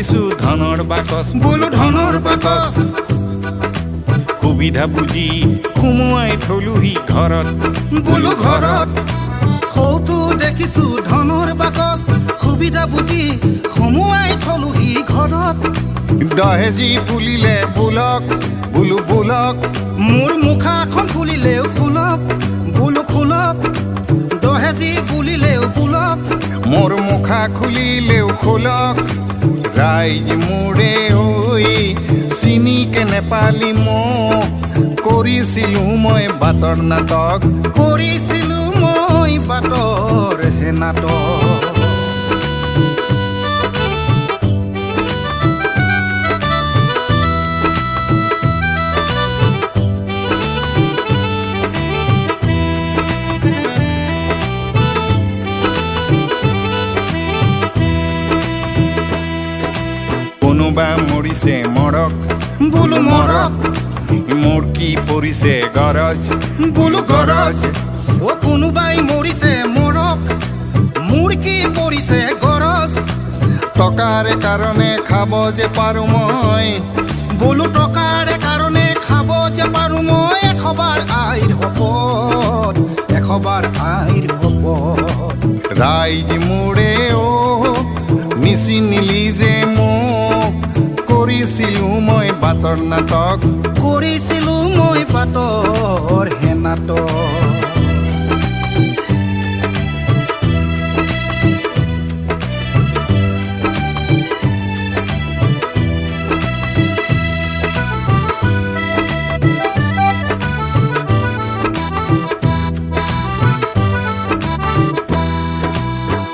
দেখিছো ধনৰ বাকচ বোলো ধনৰ বাকচ সুবিধা বুজি সোমোৱাই থলোহি ঘৰত বোলো ঘৰত সৌটো দেখিছো ধনৰ বাকচ সুবিধা বুজি সোমোৱাই থলোহি ঘৰত দহেজি ফুলিলে বুলক বোলো বুলক মোৰ মুখাখন ফুলিলেও খোলক বোলো খোলক দহেজি বুলিলেও বুলক মোৰ মুখা খুলিলেও খোলক ৰাইজ মোৰে ঐ চিনি কেনে পালি মোক কৰিছিলো মই বাটৰ নাটক কৰিছিলো মই বাটৰ হে নাটক কোনোবা মৰিছে মৰক বোলো মৰক মোৰ কি পৰিছে গৰজ বোলো গৰজ অ কোনোবাই মৰিছে মৰক মোৰ কি পৰিছে গৰজ টকাৰ কাৰণে খাব যে পাৰো মই বোলো টকাৰ কাৰণে খাব যে পাৰো মই এশবাৰ আইৰ শপত এশবাৰ আইৰ শপত ৰাইজ মোৰে অ নিচিনিলি যে মোক কৰিছিলো মই বাটৰ নাটক কৰিছিলো মই বাটৰ হে নাটক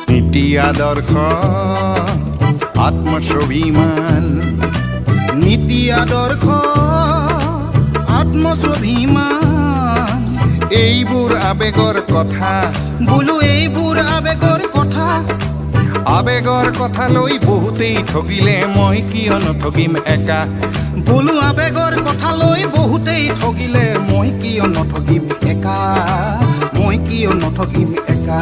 নীতি আদৰ্শ আত্মস্বাভিমান নীতি আদৰ্শ আত্মস্বাভিমান এইবোৰ আবেগৰ কথা বোলো এইবোৰ আবেগৰ কথা আবেগৰ কথা লৈ বহুতেই ঠগিলে মই কিয় নঠগিম একা বোলো আবেগৰ কথা লৈ বহুতেই ঠগিলে মই কিয় নঠগিম একা মই কিয় নঠগিম একা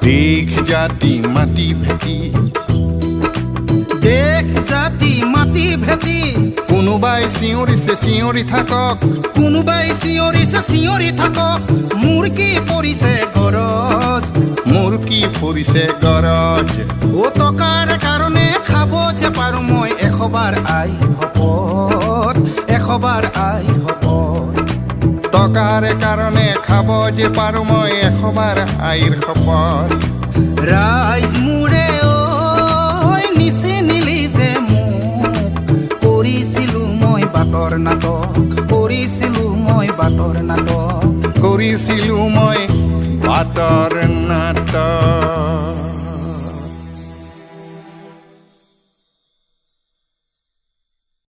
দেশ জাতি মাটি ভেটি দেশ জাতি মাটি ভেটি কোনোবাই চিঞৰিছে চিঞৰি থাকক কোনোবাই চিঞৰিছে চিঞৰি থাকক মোৰ কি পৰিছে গৰজ মোৰ কি পৰিছে গৰজ অ টকাৰ কাৰণে খাব যে পাৰো মই এশবাৰ আই শপত এশবাৰ আই শপত টকাৰ কাৰণে খাব যে পাৰো মই এশবাৰ আইৰ শপত ৰাইজ মোৰে ঐ নিচিনিলি যে মোক কৰিছিলো মই বাটৰ নাটক কৰিছিলো মই বাটৰ নাটক কৰিছিলো মই বাটৰ নাটক